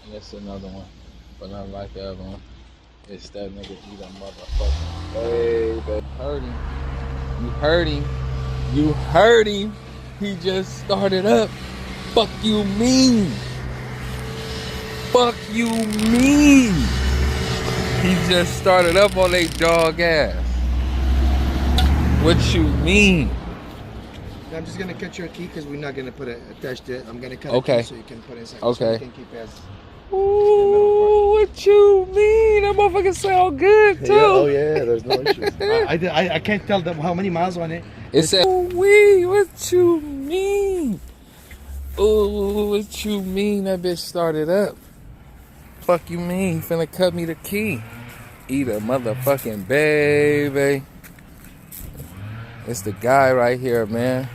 And that's another one, but not like the other one. It's that nigga eat a motherfucking baby. Heard him. You heard him. You heard him. He just started up. Fuck you mean? Fuck you mean? He just started up on they dog ass. What you mean? I'm just gonna cut your key because we're not gonna put it attached to it. I'm gonna cut Okay. it so you can put it inside. Okay. So you can keep it as Ooh, what you mean? That motherfucker sound good too. Yeah, oh yeah, there's no issues. I can't tell them how many miles on it. It said, ooh wee, what you mean? Ooh, what you mean? That bitch started up. Fuck you mean? Finna cut me the key. Eat a motherfucking baby. It's the guy right here, man.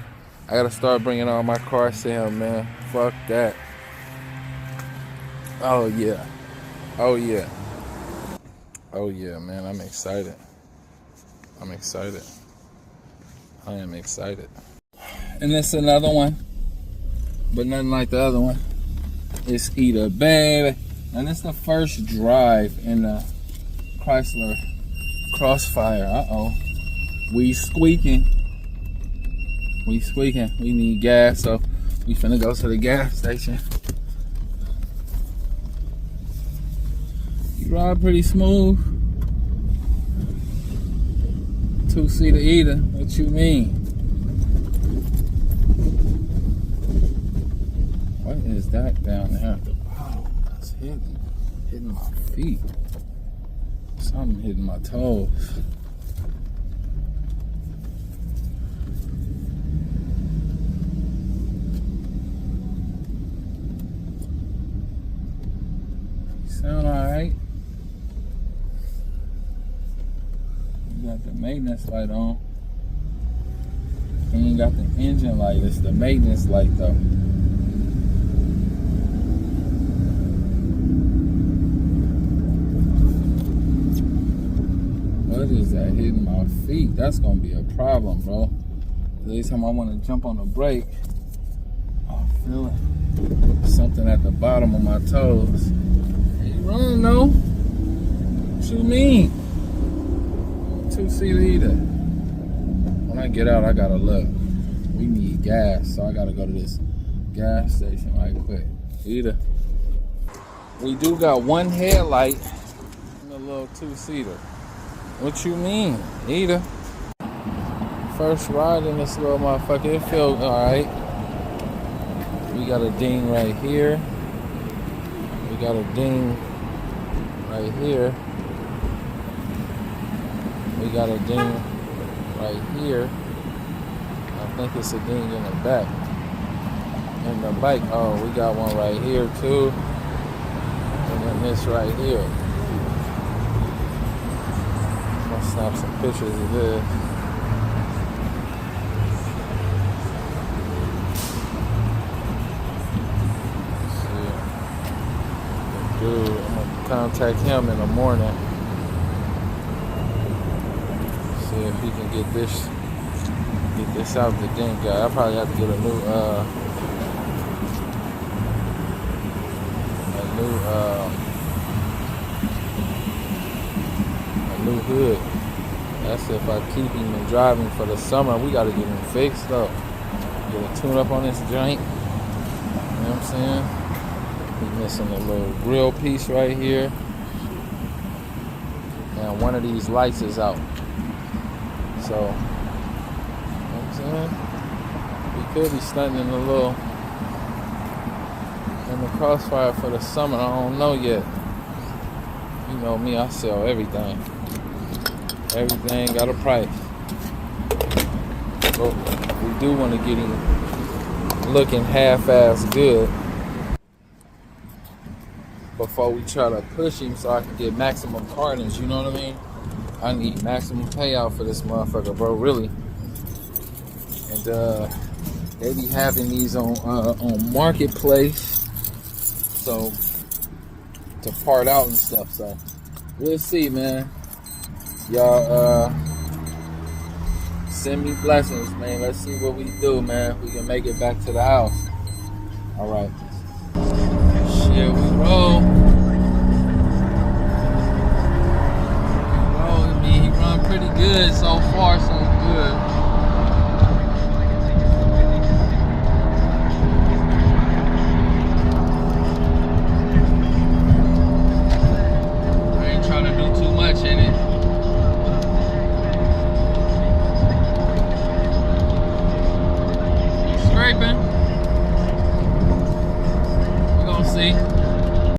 I gotta start bringing all my cars to him, man. Fuck that. Oh yeah. Oh yeah. Oh yeah, man. I'm excited. I'm excited. I am excited. And it's another one, but nothing like the other one. It's Eat a Baby. And it's the first drive in the Chrysler Crossfire. Uh-oh. We squeaking. We squeaking. We need gas, so we finna go to the gas station. You ride pretty smooth. Two-seater eater. What you mean? What is that down there at the bottom? That's hitting my feet. Something hitting my toes. Sound alright. You got the maintenance light on. You ain't got the engine light. It's the maintenance light though. What is that hitting my feet? That's gonna be a problem, bro. Every time I want to jump on the brake, I'm feeling something at the bottom of my toes. Hey, run, no? What you mean? Two-seater eater. When I get out, I gotta look. We need gas, so I gotta go to this gas station right quick. Eater. We do got one headlight in the little two-seater. What you mean? Eater. First ride in this little motherfucker. It feels alright. We got a ding right here. We got a ding right here. We got a ding right here. I think it's a ding in the back. In the bike. Oh, we got one right here too. And then this right here. I'm gonna snap some pictures of this. Dude, I'm gonna contact him in the morning. See if he can get this out the ding guy. I probably have to get a new hood. That's if I keep him in driving for the summer. We gotta get him fixed up. Get a tune up on this joint. You know what I'm saying? He's missing a little grill piece right here. And one of these lights is out. So, you know what I'm saying? We could be stunting in the crossfire for the summer. I don't know yet. You know me, I sell everything. Everything got a price. But we do want to get him looking half-ass good before we try to push him so I can get maximum carnage, you know what I mean? I need maximum payout for this motherfucker, bro, really. And they be having these on Marketplace, so to part out and stuff. So we'll see, man. Y'all send me blessings, man. Let's see what we do, man. We can make it back to the house. All right. Shit. Yeah, we roll. I mean, he run pretty good so far, so good.